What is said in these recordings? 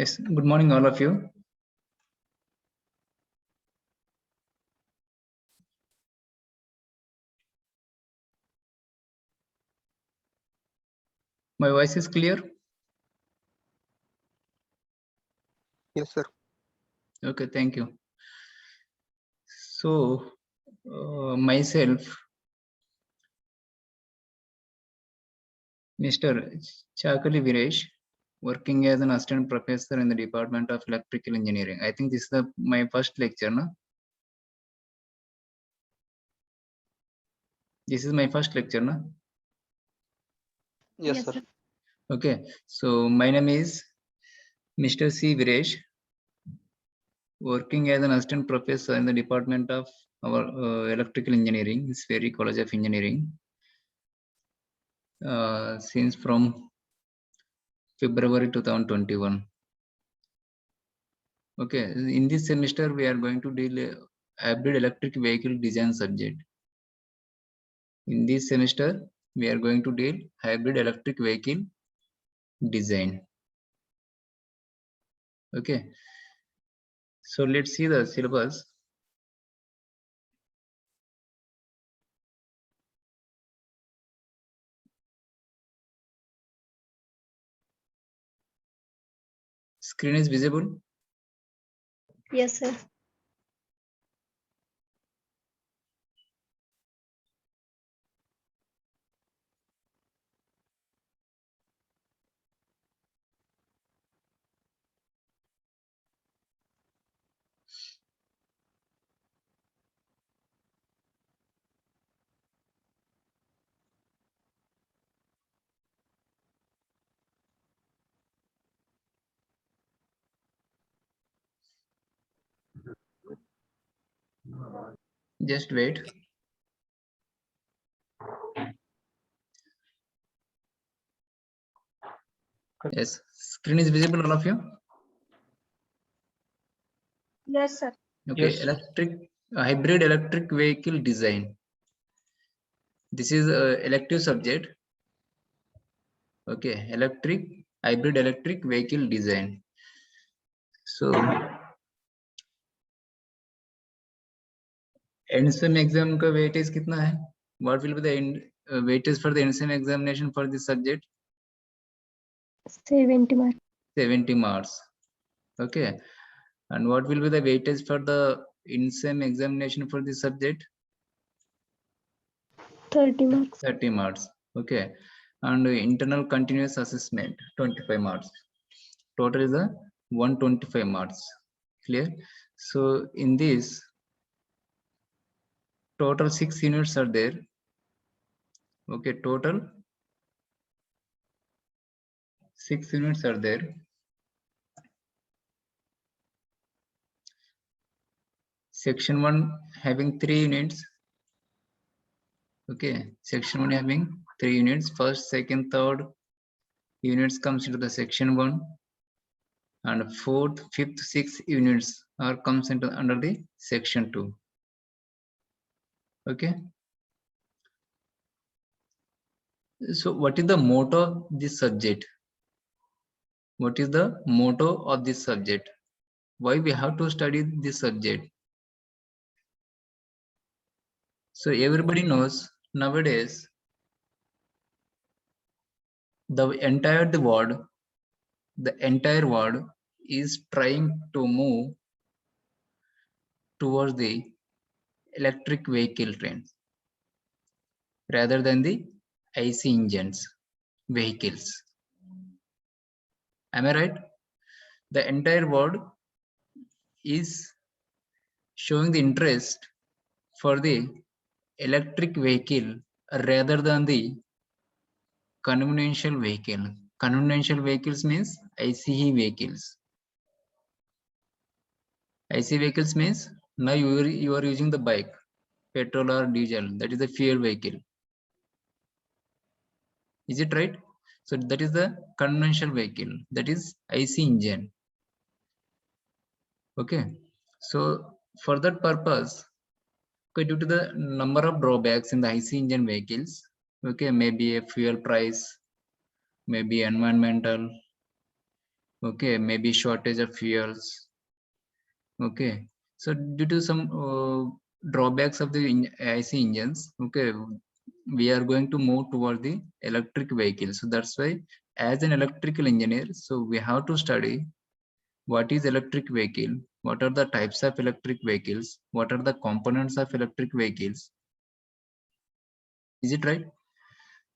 Yes, good morning, all of you. My voice is clear? Yes, sir. Okay, thank you. So, myself, Mr. Chakali Viresh, working as an assistant professor in the Department of Electrical Engineering. I think this is my first lecture, no? This is my first lecture, no? Yes, sir. Okay, so my name is Mr. C. Viresh, working as an assistant professor in the Department of our Electrical Engineering, Sperry College of Engineering, since from February 2021. Okay, in this semester we are going to deal hybrid electric vehicle design subject. In this semester we are going to deal hybrid electric vehicle design. Okay, so let's see the syllabus. Screen is visible? Yes, sir. Just wait. Yes, screen is visible, all of you? Yes, sir. Okay, Yes. hybrid electric vehicle design. This is a elective subject. Okay, hybrid electric vehicle design. So NSEM exam का weightage कितना है? What will be the weightage for the NSEM examination for this subject? 70 marks. 70 marks. Okay, and what will be the weightage for the NSEM examination for this subject? 30 marks. 30 marks. Okay, and internal continuous assessment 25 marks. Total is a 125 marks. Clear? So in this, total 6 units are there. Okay, total 6 units are there. Section 1 having 3 units. Okay, section 1 having 3 units. First, second, third units comes into the section 1, and fourth, fifth, sixth units are comes into under the section 2. Okay. So what is the motto of this subject? What is the motto of this subject? Why we have to study this subject? So everybody knows nowadays the entire world is trying to move towards the electric vehicle trends rather than the IC engines vehicles. Am I right? The entire world is showing the interest for the electric vehicle rather than the conventional vehicle. Conventional vehicles means ICE vehicles. IC vehicles means now you are using the bike, petrol or diesel, that is the fuel vehicle. Is it right? So that is the conventional vehicle, that is IC engine. Okay, so for that purpose, okay, due to the number of drawbacks in the IC engine vehicles, okay, maybe a fuel price, maybe environmental, Okay, maybe shortage of fuels. Okay, so due to some drawbacks of the IC engines, okay, we are going to move toward the electric vehicle. So that's why, as an electrical engineer, so we have to study what is electric vehicle, what are the types of electric vehicles, what are the components of electric vehicles. Is it right?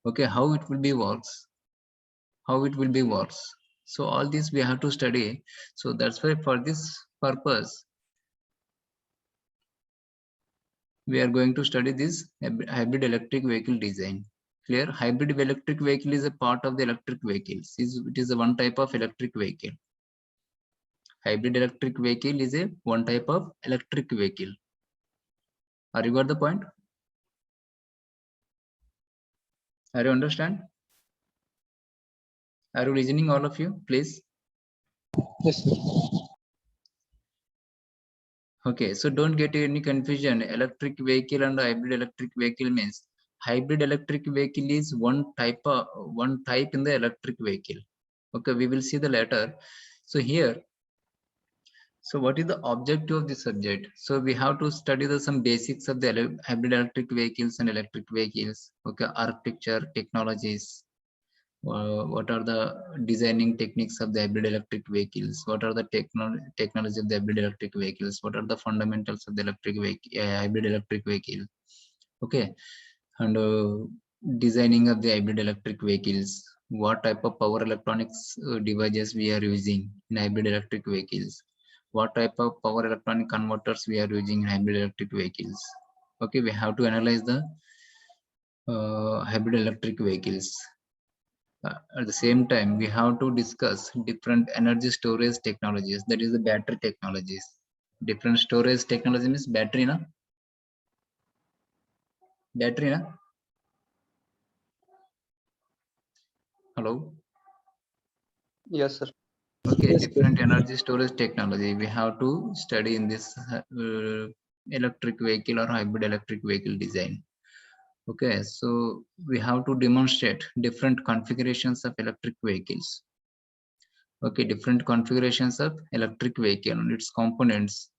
Okay, how it will be works, how it will be works. So all this we have to study. So that's why for this purpose, we are going to study this hybrid electric vehicle design. Clear? Hybrid electric vehicle is a part of the electric vehicles. It is a one type of electric vehicle. Hybrid electric vehicle is a one type of electric vehicle. Are you got the point? Are you understand? Are you listening, all of you, please? Yes, sir. Okay, so don't get any confusion. Electric vehicle and hybrid electric vehicle means hybrid electric vehicle is one type in the electric vehicle. Okay, we will see the later. So here, so what is the objective of the subject? So we have to study some basics of the hybrid electric vehicles and electric vehicles. Okay, architecture, technologies. What are the designing techniques of the hybrid electric vehicles? What are the technology of the hybrid electric vehicles? What are the fundamentals of the hybrid electric vehicle? Okay, and designing of the hybrid electric vehicles. What type of power electronics devices we are using in hybrid electric vehicles? What type of power electronic converters we are using in hybrid electric vehicles? Okay, we have to analyze the hybrid electric vehicles. At the same time, we have to discuss different energy storage technologies, that is the battery technologies. Different storage technology means battery, na? Battery, na? Hello? Yes, sir. Okay, Yes, different energy storage technology we have to study in this electric vehicle or hybrid electric vehicle design. Okay, so we have to demonstrate different configurations of electric vehicles. Okay, different configurations of electric vehicle and its components.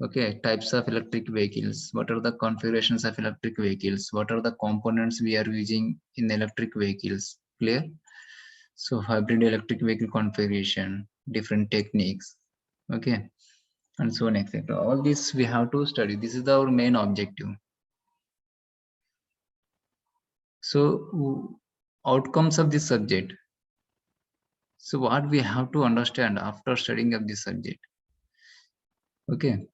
Okay, types of electric vehicles. What are the configurations of electric vehicles? What are the components we are using in electric vehicles? Clear? So hybrid electric vehicle configuration, different techniques. Okay, and so on, etc. All this we have to study. This is our main objective. So outcomes of this subject. So what we have to understand after studying of this subject. Okay,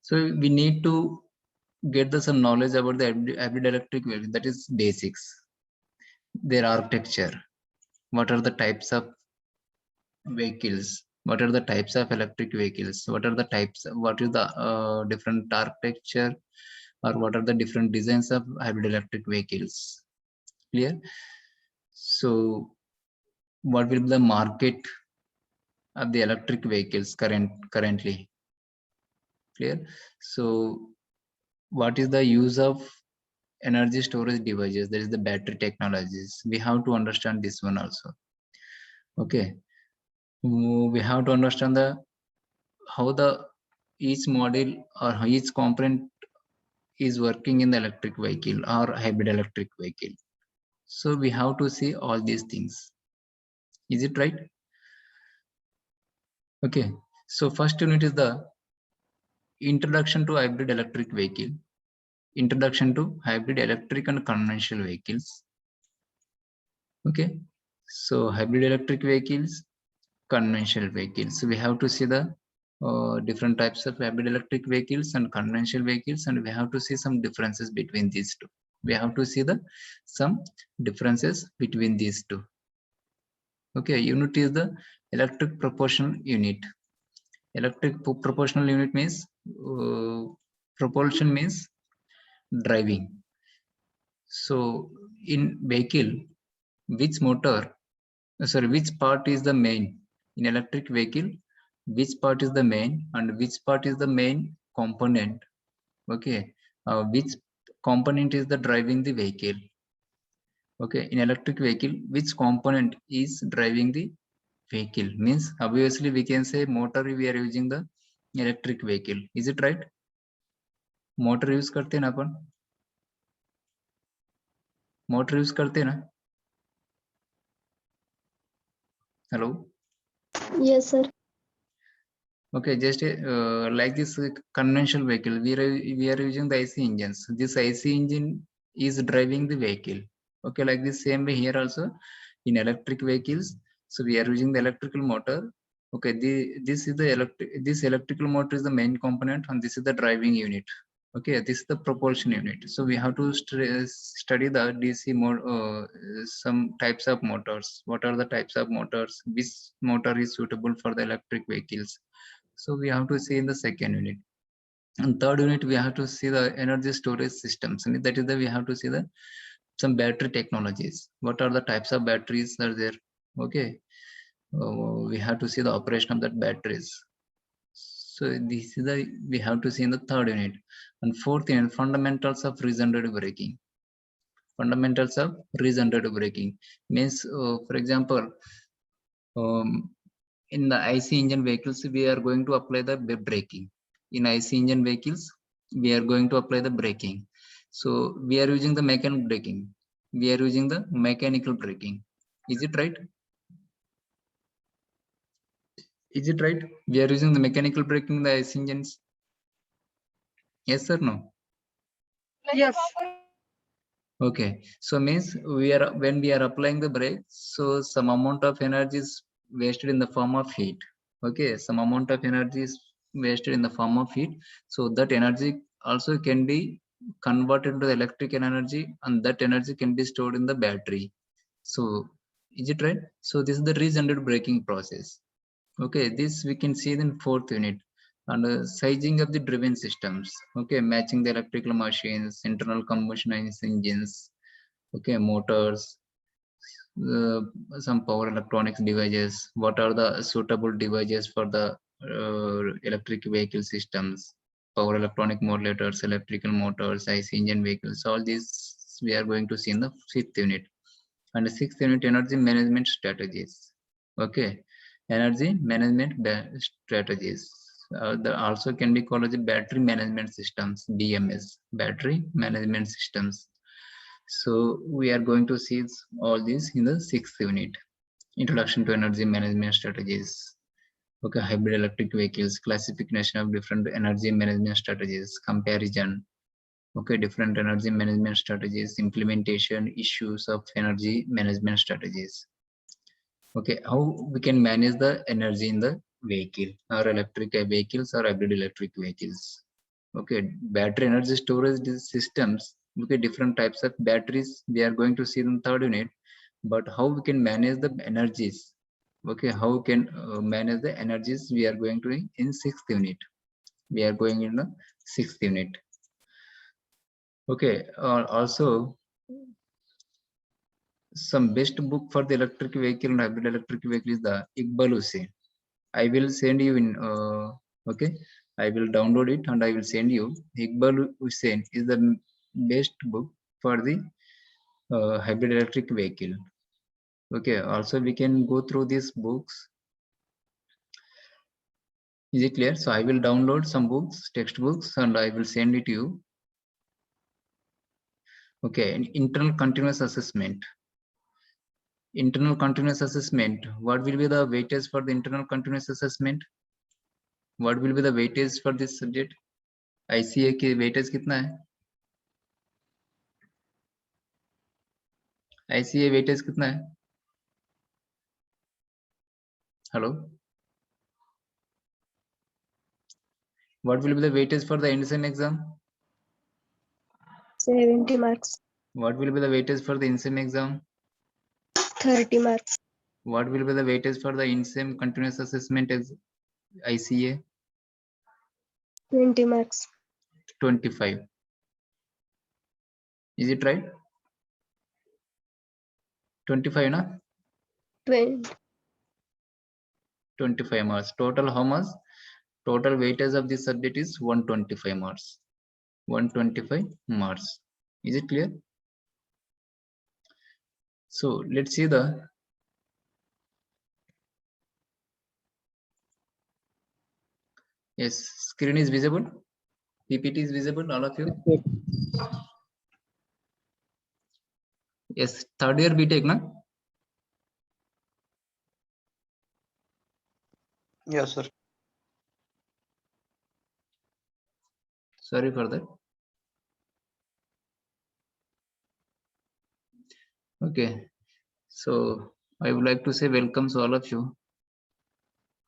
so we need to get some knowledge about the hybrid electric vehicle, that is basics, their architecture, what are the types of vehicles, what are the types of electric vehicles, what are the types, what is the different architecture, or what are the different designs of hybrid electric vehicles. Clear? So what will be the market of the electric vehicles currently? Clear? So what is the use of energy storage devices, that is the battery technologies? We have to understand this one also. Okay, we have to understand the how the each model or how each component is working in the electric vehicle or hybrid electric vehicle. So we have to see all these things. Is it right? Okay, so first unit is the introduction to hybrid electric vehicle, introduction to hybrid electric and conventional vehicles. Okay, so hybrid electric vehicles, conventional vehicles. So we have to see the different types of hybrid electric vehicles and conventional vehicles, and we have to see some differences between these two. We have to see some differences between these two. Okay, unit is the electric proportional unit. Electric proportional unit means propulsion means driving. So in vehicle, which part is the main in electric vehicle? Which part is the main and which part is the main component? Okay, which component is the driving the vehicle? Okay, in electric vehicle, which component is driving the vehicle? Means obviously we can say motor we are using the electric vehicle. Is it right? Motor use करते हैं ना अपन, motor use करते हैं ना? Hello. Yes, sir. Okay, just like this conventional vehicle, we are using the IC engines. This IC engine is driving the vehicle. Okay, like this same way here also in electric vehicles. So we are using the electrical motor. Okay, this is the electrical motor is the main component, and this is the driving unit. Okay, this is the propulsion unit. So we have to study the DC mode, some types of motors. What are the types of motors? Which motor is suitable for the electric vehicles? So we have to see in the second unit. And third unit, we have to see the energy storage systems. And that is the we have to see the some battery technologies. What are the types of batteries are there? Okay, we have to see the operation of that batteries. So this is the we have to see in the third unit. And fourth unit, fundamentals of regenerative braking. Fundamentals of regenerative braking means, for example, in the IC engine vehicles, we are going to apply the braking. In IC engine vehicles, we are going to apply the braking. So we are using the mechanical braking. We are using the mechanical braking. Is it right? Is it right? We are using the mechanical braking in the IC engines. Yes or no? Yes. Okay. So means we are when we are applying the brake, so some amount of energy is wasted in the form of heat. Okay, some amount of energy is wasted in the form of heat. So that energy also can be converted to electric energy, and that energy can be stored in the battery. So is it right? So this is the regenerative braking process. Okay, this we can see in fourth unit. And sizing of the driven systems. Okay, matching the electrical machines, internal combustion engines, okay, motors, some power electronics devices. What are the suitable devices for the electric vehicle systems? Power electronic modulators, electrical motors, IC engine vehicles. All these we are going to see in the fifth unit. And the sixth unit, energy management strategies. Okay, energy management strategies. The also can be called as the battery management systems, BMS, battery management systems. So we are going to see all these in the sixth unit. Introduction to energy management strategies. Okay, hybrid electric vehicles, classification of different energy management strategies, comparison. Okay, different energy management strategies, implementation, issues of energy management strategies. Okay, how we can manage the energy in the vehicle or electric vehicles or hybrid electric vehicles. Okay, battery energy storage systems. Okay, different types of batteries we are going to see in third unit, but how we can manage the energies. Okay, how we can manage the energies we are going to in sixth unit. We are going in the sixth unit. Okay, also some best book for the electric vehicle and hybrid electric vehicle is the Iqbal Hussain. I will send you in, okay, I will download it and I will send you. Iqbal Hussain is the best book for the hybrid electric vehicle. Okay, also we can go through these books. Is it clear? So I will download some books, textbooks, and I will send it to you. Okay, internal continuous assessment. Internal continuous assessment. What will be the weightage for the internal continuous assessment? What will be the weightage for this subject? ICA की weightage कितना है? ICA weightage कितना है? Hello. What will be the weightage for the INSEM exam? 70 marks. What will be the weightage for the INSEM exam? 30 marks. What will be the weightage for the INSEM continuous assessment as ICA? 20 marks. 25. Is it right? 25, na? 20. 25 marks. Total how much? Total weightage of this subject is 125 marks. 125 marks. Is it clear? So let's see the yes, screen is visible. PPT is visible, all of you. Yes, third year BTech, na? Yes, sir. Sorry for that. Okay, so I would like to say welcome to all of you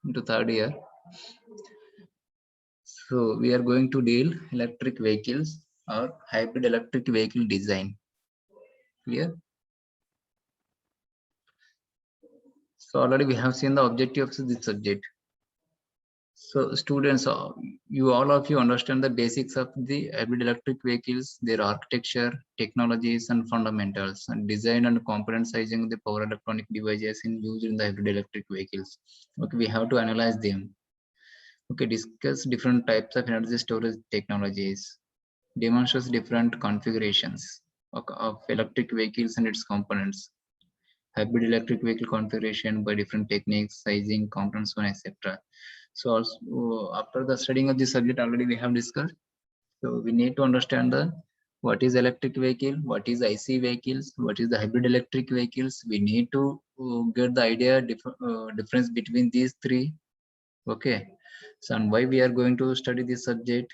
into third year. So we are going to deal electric vehicles or hybrid electric vehicle design. Clear? So already we have seen the objectives of this subject. So students, you all of you understand the basics of the hybrid electric vehicles, their architecture, technologies and fundamentals, and design and component sizing the power electronic devices used in the hybrid electric vehicles. Okay, we have to analyze them. Okay, discuss different types of energy storage technologies, demonstrates different configurations of electric vehicles and its components, hybrid electric vehicle configuration by different techniques, sizing, components, etc. So also after the studying of this subject already we have discussed. So we need to understand the what is electric vehicle, what is IC vehicles, what is the hybrid electric vehicles. We need to get the idea difference between these three. Okay. So and why we are going to study this subject.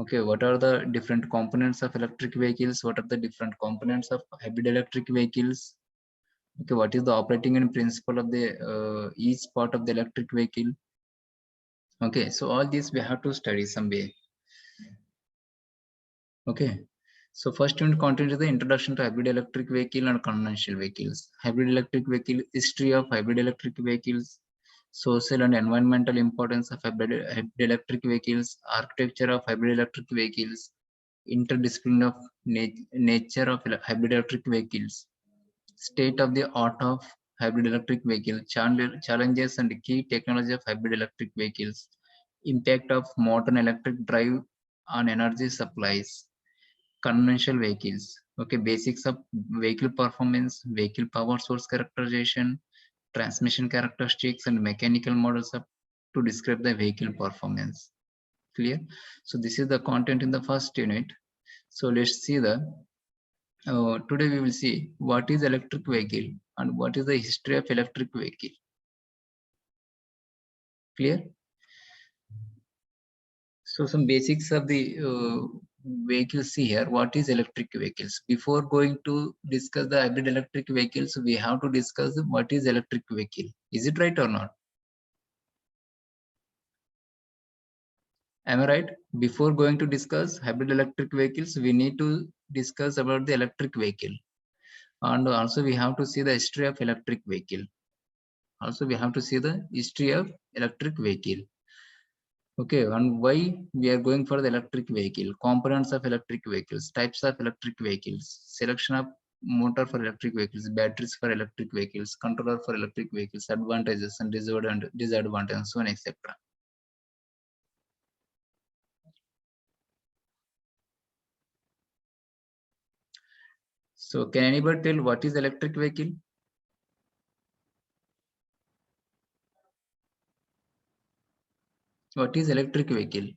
Okay, what are the different components of electric vehicles? What are the different components of hybrid electric vehicles? Okay, what is the operating and principle of the each part of the electric vehicle? Okay, so all this we have to study some way. Okay, so first unit content is the introduction to hybrid electric vehicle and conventional vehicles. Hybrid electric vehicle, history of hybrid electric vehicles, social and environmental importance of hybrid electric vehicles, architecture of hybrid electric vehicles, interdisciplinary of nature of hybrid electric vehicles, state of the art of hybrid electric vehicle, challenges and key technology of hybrid electric vehicles, impact of modern electric drive on energy supplies, conventional vehicles. Okay, basics of vehicle performance, vehicle power source characterization, transmission characteristics, and mechanical models of, to describe the vehicle performance. Clear? So this is the content in the first unit. So let's see the today we will see what is electric vehicle and what is the history of electric vehicle. Clear? So some basics of the vehicles here. What is electric vehicles? Before going to discuss the hybrid electric vehicles, we have to discuss what is electric vehicle. Is it right or not? Am I right? Before going to discuss hybrid electric vehicles, we need to discuss about the electric vehicle. And also we have to see the history of electric vehicle. Also we have to see the history of electric vehicle. Okay, and why we are going for the electric vehicle, components of electric vehicles, types of electric vehicles, selection of motor for electric vehicles, batteries for electric vehicles, controller for electric vehicles, advantages and disadvantages, so on, etc. So can anybody tell what is electric vehicle? What is electric vehicle?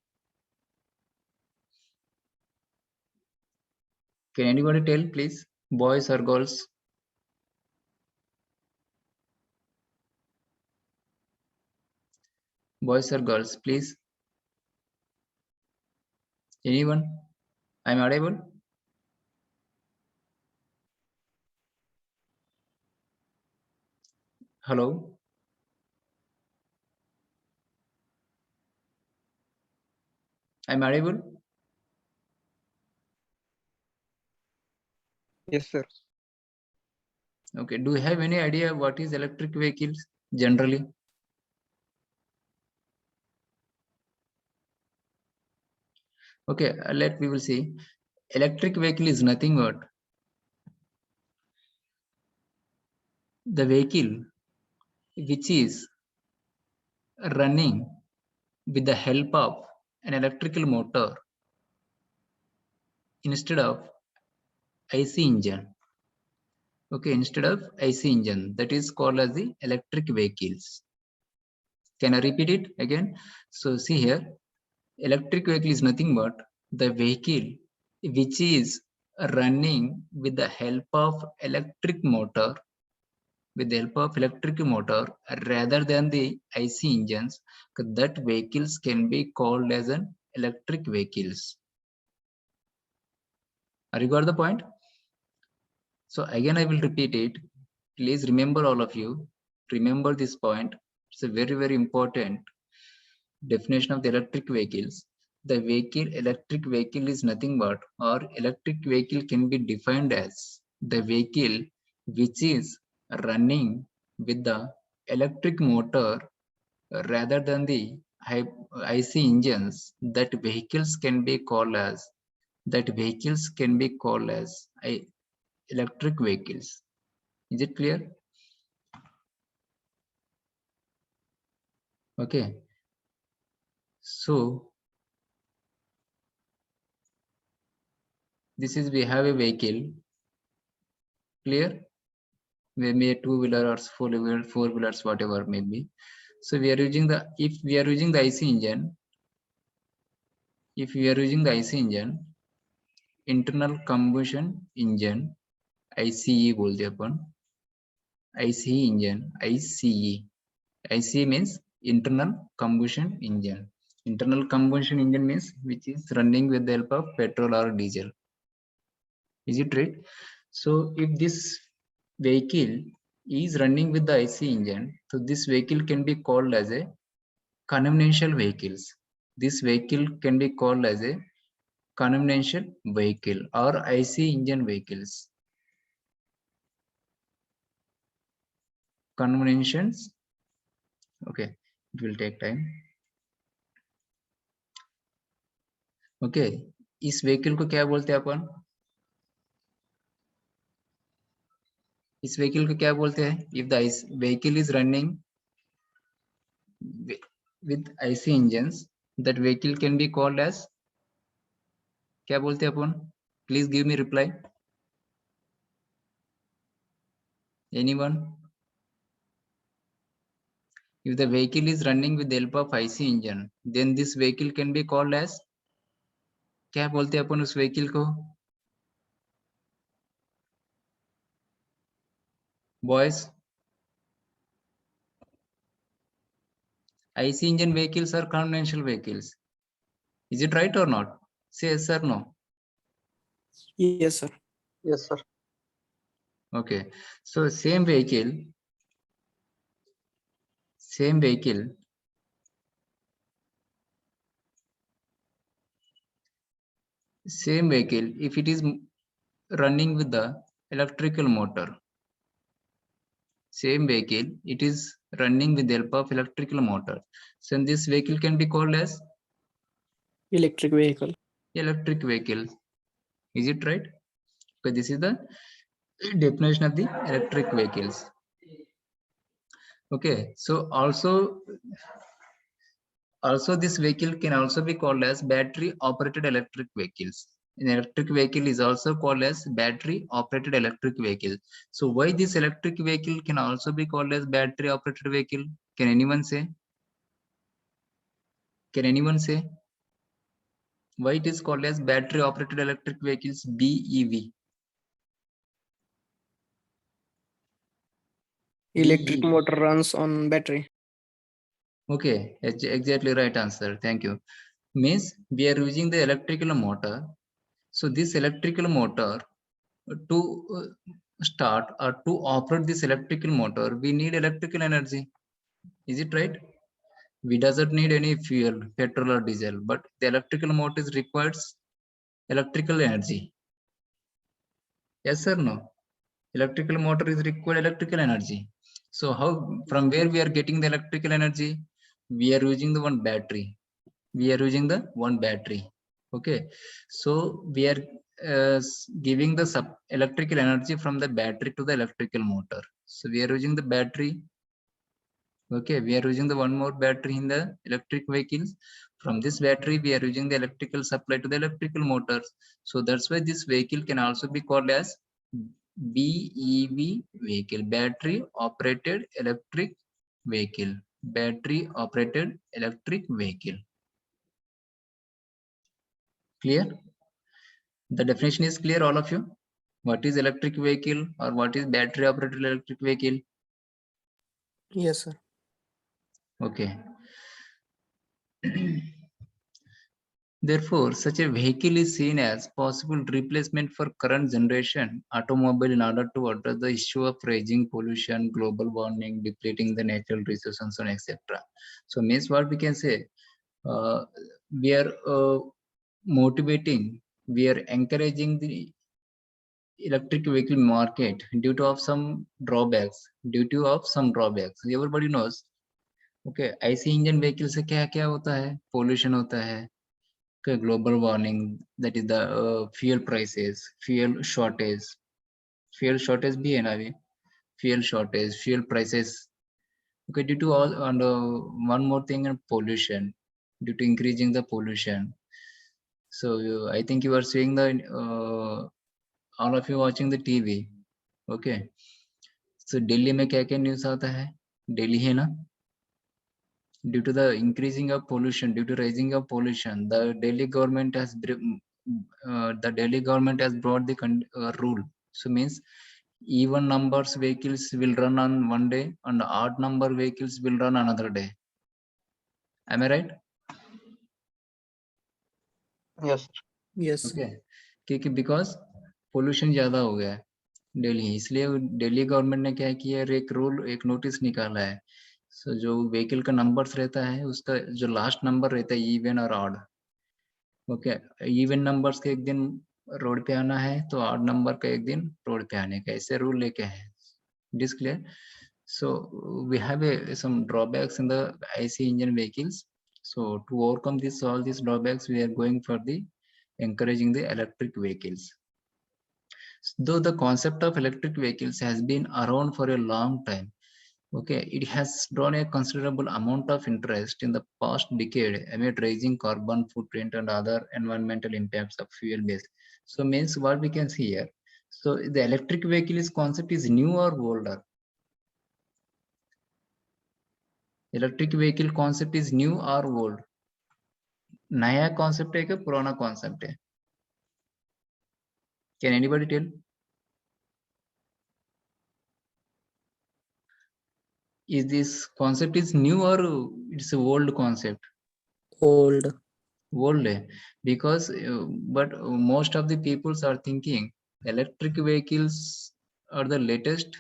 Can anybody tell, please? Boys or girls? Boys or girls, please? Anyone? I'm audible? Hello? I'm audible? Yes, sir. Okay, do you have any idea what is electric vehicles generally? Okay, we will see. Electric vehicle is nothing but the vehicle which is running with the help of an electrical motor instead of IC engine. Okay, instead of IC engine, that is called as the electric vehicles. Can I repeat it again? So see here, electric vehicle is nothing but the vehicle which is running with the help of electric motor, rather than the IC engines. That vehicles can be called as an electric vehicles. Are you got the point? So again, I will repeat it. Please remember, all of you, remember this point. It's a very, very important definition of the electric vehicles. The electric vehicle is nothing but, or electric vehicle can be defined as the vehicle which is running with the electric motor rather than the IC engines. That vehicles can be called as electric vehicles. Is it clear? Okay. So this is, we have a vehicle. Clear? We may two-wheeler or four-wheelers, whatever may be. So we are using if we are using the IC engine, internal combustion engine, ICE बोलते अपन, ICE engine, ICE means internal combustion engine. Internal combustion engine means which is running with the help of petrol or diesel. Is it right? So if this vehicle is running with the IC engine, so this vehicle can be called as a conventional vehicles. This vehicle can be called as a conventional vehicle or IC engine vehicles. Conventions. Okay, it will take time. Okay, इस vehicle को क्या बोलते हैं अपन? इस vehicle को क्या बोलते हैं? If the vehicle is running with IC engines, that vehicle can be called as, क्या बोलते हैं अपन? Please give me reply. Anyone? If the vehicle is running with the help of IC engine, then this vehicle can be called as, क्या बोलते हैं अपन उस vehicle को? Boys, IC engine vehicles are conventional vehicles. Is it right or not? Say yes or no. Yes, sir. Yes, sir. Okay, so same vehicle, if it is running with the electrical motor, same vehicle, it is running with the help of electrical motor. So this vehicle can be called as Electric vehicle. electric vehicle. Is it right? Okay, this is the definition of the electric vehicles. Okay, so also this vehicle can also be called as battery operated electric vehicles. An electric vehicle is also called as battery operated electric vehicle. So why this electric vehicle can also be called as battery operated vehicle? Can anyone say? Why it is called as battery operated electric vehicles, BEV? Electric motor runs on battery. Okay, exactly right answer. Thank you. Means we are using the electrical motor. So this electrical motor, to start or to operate this electrical motor, we need electrical energy. Is it right? We doesn't need any fuel, petrol or diesel, but the electrical motor requires electrical energy. Yes or no? Electrical motor is required electrical energy. So how, from where we are getting the electrical energy? We are using the one battery. Okay, so we are giving the electrical energy from the battery to the electrical motor. So we are using the battery. Okay, we are using the one more battery in the electric vehicles. From this battery, we are using the electrical supply to the electrical motors. So that's why this vehicle can also be called as BEV vehicle, battery operated electric vehicle, battery operated electric vehicle. Clear? The definition is clear, all of you? What is electric vehicle or what is battery operated electric vehicle? Yes, sir. Okay. Therefore, such a vehicle is seen as possible replacement for current generation automobile in order to address the issue of rising pollution, global warming, depleting the natural resources, and etc. So, means what we can say, we are motivating, we are encouraging the electric vehicle market due to some drawbacks. Everybody knows. Okay, IC engine vehicles से क्या क्या होता है? Pollution होता है. Okay, global warming, that is the fuel prices, fuel shortage भी है ना अभी, fuel shortage, fuel prices. Okay, due to all, and one more thing, pollution, due to increasing the pollution. So I think you are seeing the all of you watching the TV. Okay, so Delhi में क्या क्या news आता है? Delhi है ना? Due to the increasing of pollution, due to rising of pollution, the Delhi government has brought the rule. So means even numbers vehicles will run on one day and odd number vehicles will run another day. Am I right? Yes. Yes. Okay. क्योंकि because pollution ज्यादा हो गया है दिल्ली, इसलिए Delhi government ने क्या किया है, एक रूल, एक नोटिस निकाला है. So, जो व्हीकल का नंबर्स रहता है उसका जो लास्ट नंबर रहता है इवन और ऑड. ओके, इवन नंबर्स के एक दिन रोड पे आना है तो ऑड नंबर का एक दिन रोड पे आने का, ऐसे रूल लेके है. This clear? So we have some drawbacks in the IC engine vehicles. So to overcome this, all these drawbacks, we are going for the encouraging the electric vehicles. Though the concept of electric vehicles has been around for a long time, okay, it has drawn a considerable amount of interest in the past decade amid rising carbon footprint and other environmental impacts of fuel base. So means what we can see here. So the electric vehicle concept is new or older? Electric vehicle concept is new or old? नया concept है क्या पुराना concept है? Can anybody tell? Is this concept is new or it's an old concept? Old. Old है, because but most of the peoples are thinking electric vehicles are the latest.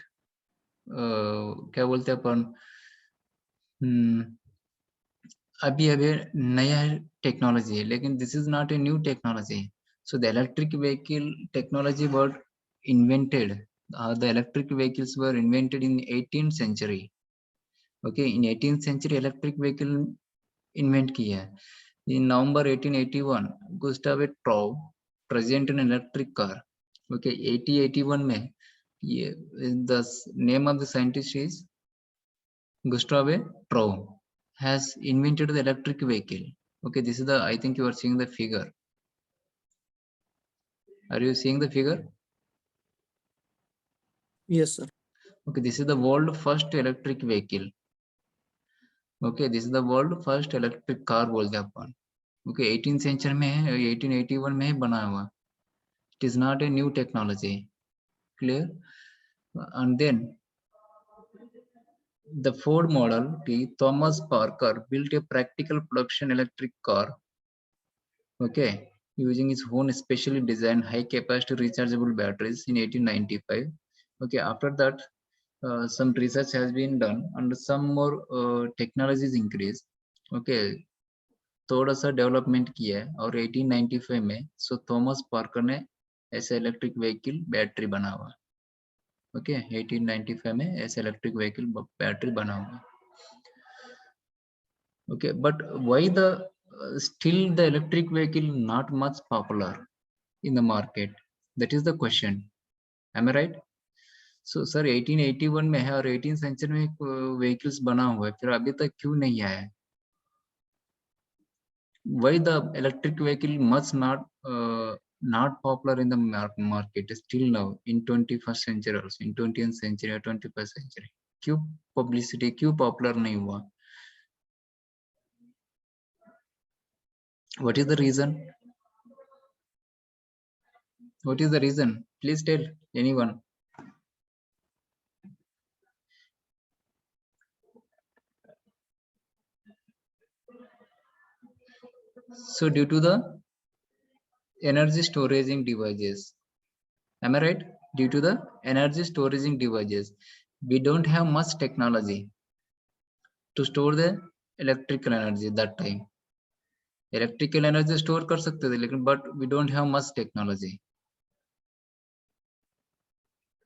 क्या बोलते हैं अपन? अभी नया टेक्नोलॉजी है, लेकिन this is not a new technology. So the electric vehicle technology were invented. The electric vehicles were invented in 18th century. Okay, in 18th century electric vehicle invent किया है. In November 1881, Gustave Trow presented an electric car. Okay, 1881 में ये the name of the scientist is Gustave Trow has invented the electric vehicle. Okay, this is the, I think you are seeing the figure. Are you seeing the figure? Yes, sir. Okay, this is the world first electric vehicle. Okay, this is the world first electric car बोलते हैं अपन. Okay, 18th century में है, 1881 में बना हुआ. It is not a new technology. Clear? And then the Ford Model T, Thomas Parker built a practical production electric car. Okay, using his own specially designed high capacity rechargeable batteries in 1895. Okay, after that some research has been done and some more technologies increased. Okay, थोड़ा सा development किया है और 1895 में सो Thomas Parker ने ऐसे electric vehicle battery बना हुआ. ओके, 1895 में ऐसे इलेक्ट्रिक व्हीकल बैटरी बना हुआ. Okay, but why the still the electric vehicle not much popular in the market? That is the question. Am I right? So sir 1881 में है और 18th century में vehicles बना हुआ है, फिर अभी तक क्यों नहीं आया है? Why the electric vehicle much not not popular in the market still now in 21st century also, in 20th century or 21st century. क्यों publicity, क्यों popular नहीं हुआ? What is the reason? What is the reason? Please tell anyone. So due to the energy storaging devices, am I right? Due to the energy storaging devices, we don't have much technology to store the electrical energy that time. Electrical energy store कर सकते थे लेकिन but we don't have much technology.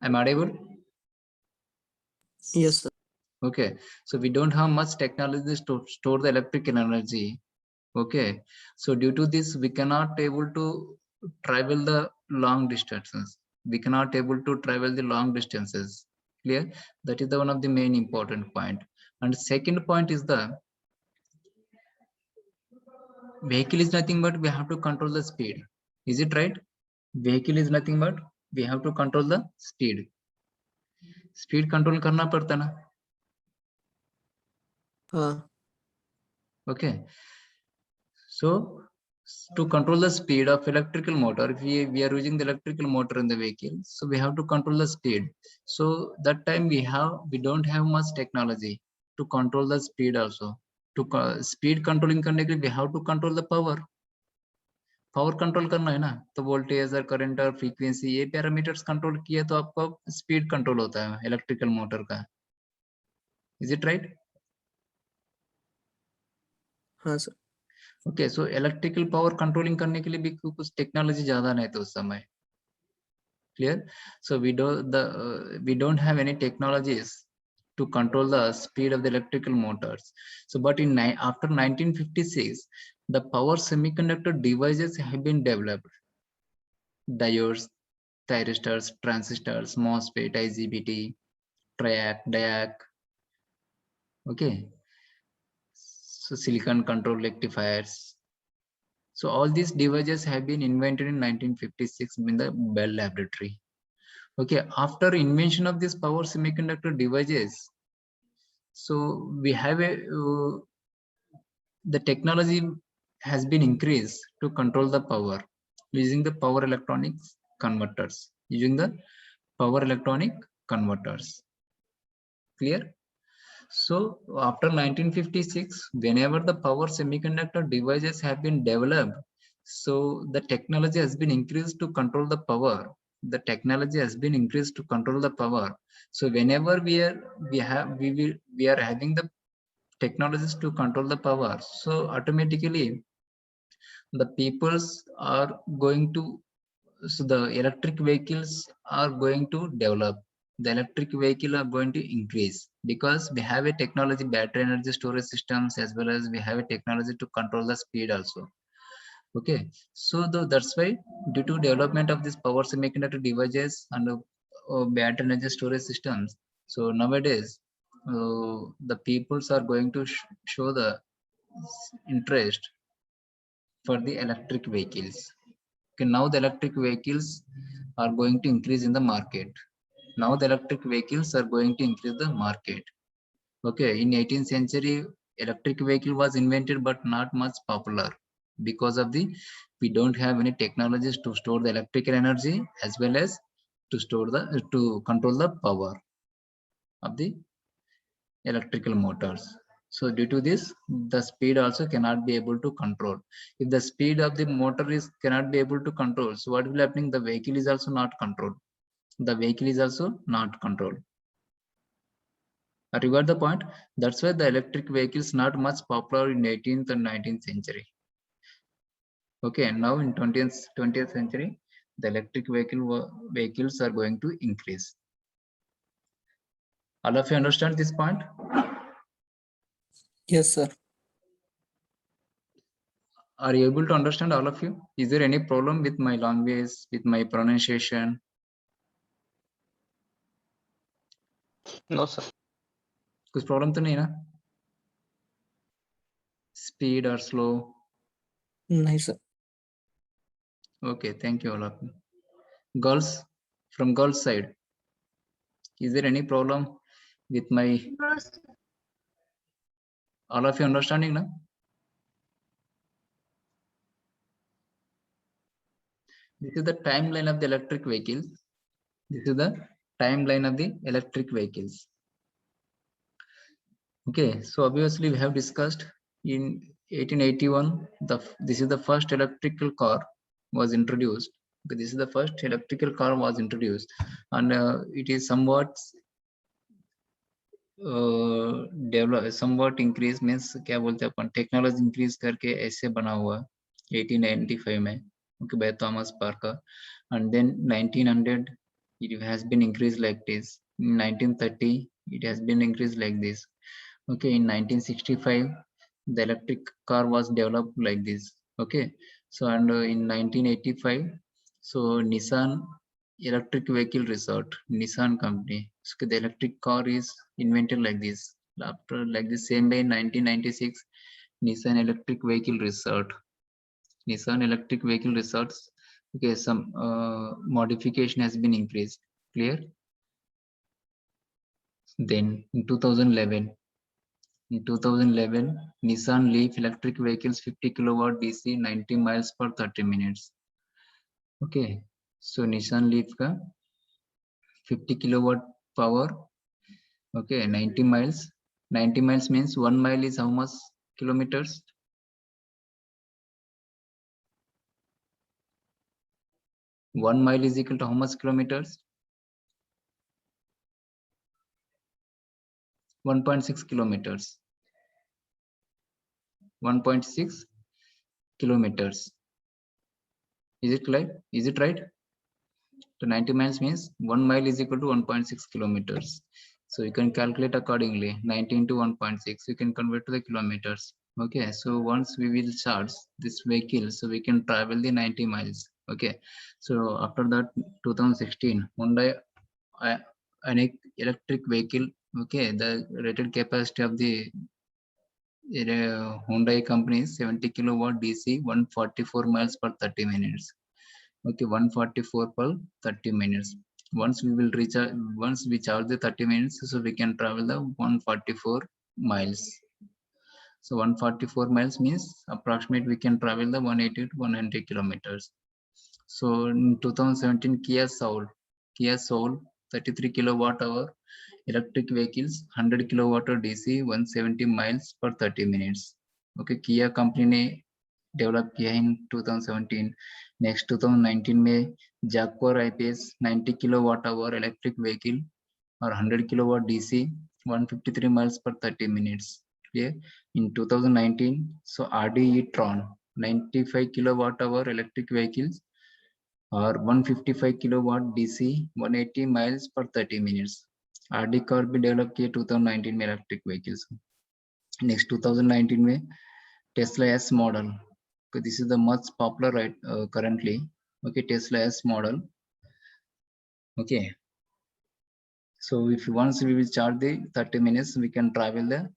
Am I audible? Yes, sir. Okay, so we don't have much technology to store the electrical energy. Okay, so due to this we cannot able to travel the long distances. We cannot able to travel the long distances. Clear? That is the one of the main important point. And second point is the vehicle is nothing but we have to control the speed. Is it right? Vehicle is nothing but we have to control the speed. Speed control करना पड़ता ना. Okay, so to control the speed of electrical motor, if we are using the electrical motor in the vehicle, so we have to control the speed. So that time we don't have much technology to control the speed also. To speed controlling करने के लिए we have to control the power. Power control करना है ना, तो voltage और current और frequency ये पैरामीटर्स कंट्रोल किए तो आपको स्पीड कंट्रोल होता है इलेक्ट्रिकल मोटर का. Is it right? हाँ sir. Okay, so electrical power controlling करने के लिए भी कुछ टेक्नोलॉजी ज्यादा नहीं तो उस समय. Clear? So we don't have any technologies to control the speed of the electrical motors. So but in after 1956 the power semiconductor devices have been developed. Diodes, thyristors, transistors, MOSFET, IGBT, triac, diac. Okay, so silicon control rectifiers. So all these devices have been invented in 1956 in the Bell Laboratory. Okay, after invention of these power semiconductor devices, so we have the technology has been increased to control the power using the power electronics converters. Using the power electronic converters. Clear? So after 1956, whenever the power semiconductor devices have been developed, so the technology has been increased to control the power. The technology has been increased to control the power. So whenever we are having the technologies to control the power, so automatically the peoples are going to, so the electric vehicles are going to develop. The electric vehicle are going to increase because we have a technology, battery energy storage systems, as well as we have a technology to control the speed also. Okay, so that's why due to development of this power semiconductor devices and battery energy storage systems, so nowadays the peoples are going to show the interest for the electric vehicles. Okay, now the electric vehicles are going to increase in the market. Now the electric vehicles are going to increase the market. Okay, in 18th century, electric vehicle was invented but not much popular because of we don't have any technologies to store the electrical energy as well as to control the power of the electrical motors. So due to this, the speed also cannot be able to control. If the speed of the motor cannot be able to control, so what will happen? The vehicle is also not controlled. The vehicle is also not controlled. You got the point? That's why the electric vehicles not much popular in 18th and 19th century. Okay, and now in 20th century, the electric vehicles are going to increase. All of you understand this point? Yes, sir. Are you able to understand, all of you? Is there any problem with my language, with my pronunciation? No, sir. कुछ problem तो नहीं ना? Speed or slow? नहीं sir. Okay, thank you all of you. Girls, from girls side, is there any problem with my all of you understanding now? This is the timeline of the electric vehicles. This is the timeline of the electric vehicles. Okay, so obviously we have discussed in 1881, this is the first electrical car was introduced. Okay, this is the first electrical car was introduced, and it is somewhat increase means क्या बोलते हैं अपन technology increase करके ऐसे बना हुआ 1895 में okay by Thomas Parker, and then 1900 it has been increased like this. In 1930 it has been increased like this. Okay, in 1965 the electric car was developed like this. Okay, so and in 1985 so Nissan electric vehicle resort, Nissan company, so the electric car is invented like this. After like the same way in 1996 Nissan electric vehicle resort, Nissan electric vehicle resorts. Okay, some modification has been increased. Clear? Then in 2011 Nissan Leaf electric vehicles 50 kilowatt DC 90 miles per 30 minutes. Okay, so Nissan Leaf ka 50 kilowatt power. Okay, 90 miles. 90 miles means 1 mile is how much kilometers? 1 mile is equal to how much kilometers? 1.6 kilometers. 1.6 kilometers. Is it right? Is it right? So 90 miles means 1 mile is equal to 1.6 kilometers. So you can calculate accordingly. 90 into 1.6, you can convert to the kilometers. Okay, so once we will charge this vehicle, so we can travel the 90 miles. Okay, so after that 2016 Hyundai an electric vehicle. Okay, the rated capacity of the Hyundai company is 70 kilowatt DC 144 miles per 30 minutes. Okay, 144 per 30 minutes. Once we will reach once we charge the 30 minutes, so we can travel the 144 miles. So 144 miles means approximately we can travel the 180 to 100 kilometers. So in 2017 Kia Soul 33 kilowatt hour electric vehicles 100 kilowatt DC 170 miles per 30 minutes. Okay, Kia company ने develop किया है in 2017. Next 2019 में Jaguar I-Pace 90 kilowatt hour electric vehicle और 100 kilowatt DC 153 miles per 30 minutes. Okay, in 2019 so RD e-tron 95 kilowatt hour electric vehicles or 155 kilowatt DC 180 miles per 30 minutes. RD car भी develop किए 2019 में electric vehicles. Next 2019 में Tesla S model. Okay, this is the much popular right currently. Okay, Tesla S model. Okay, so if once we will charge the 30 minutes, we can travel the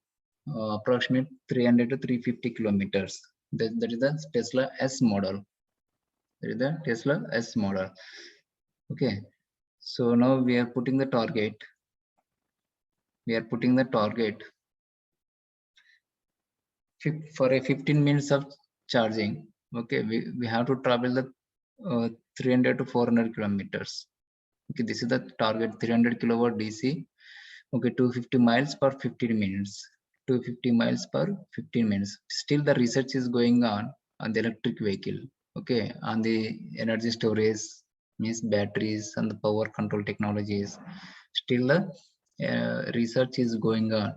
approximate 300 to 350 kilometers. That is the Tesla S model. That is the Tesla S model. Okay, so now we are putting the target. We are putting the target for a 15 minutes of charging. Okay, we have to travel the 300 to 400 kilometers. Okay, this is the target 300 kilowatt DC. Okay, 250 miles per 15 minutes. 250 miles per 15 minutes. Still the research is going on the electric vehicle. Okay, on the energy storage means batteries and the power control technologies. Still the research is going on.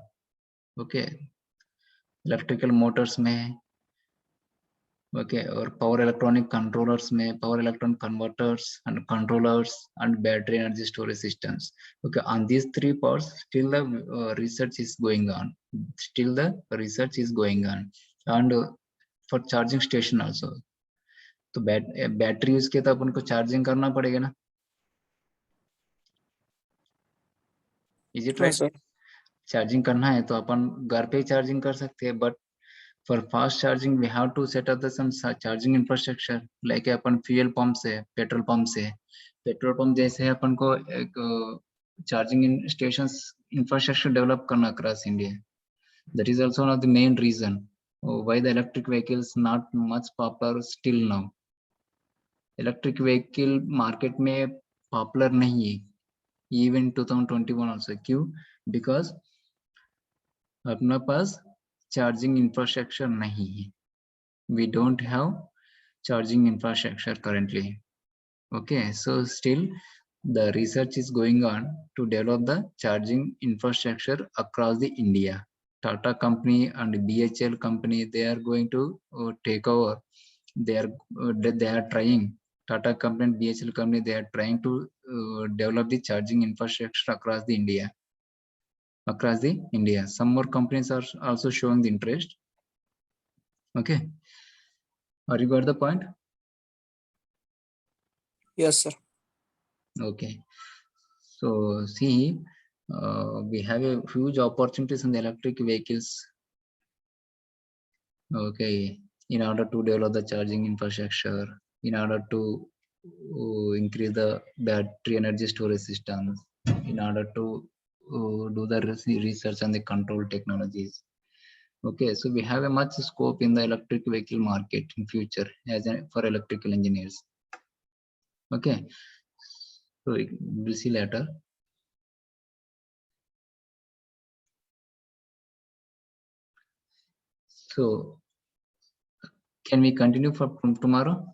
Okay, electrical motors में okay or power electronic controllers में power electron converters and controllers and battery energy storage systems. Okay, on these three parts still the research is going on. Still the research is going on. And for charging station also, तो battery use के तो अपन को charging करना पड़ेगा ना. Is it right? Charging करना है तो अपन घर पे ही चार्जिंग कर सकते हैं, but For fast charging, we have to set up some charging infrastructure, like upon fuel pump से, petrol pump से, petrol pump जैसे अपन को एक charging stations infrastructure develop करना across India. That is also one of the main reason why the electric vehicles not much popular still now. Electric vehicle market में popular नहीं है, even 2021 also. क्यों? Because अपना पास charging infrastructure nahi hai. We don't have charging infrastructure currently. Okay, so still the research is going on to develop the charging infrastructure across the India. Tata company and BHEL company, they are going to take over. They are trying. Tata company and BHEL company, they are trying to develop the charging infrastructure across the India. Some more companies are also showing the interest. Okay, are you got the point? Yes, sir. Okay, so see, we have a huge opportunities in the electric vehicles. Okay, in order to develop the charging infrastructure, in order to increase the battery energy storage systems, in order to do the research on the control technologies. Okay, so we have a much scope in the electric vehicle market in future for electrical engineers. Okay, so we'll see later. So can we continue from tomorrow?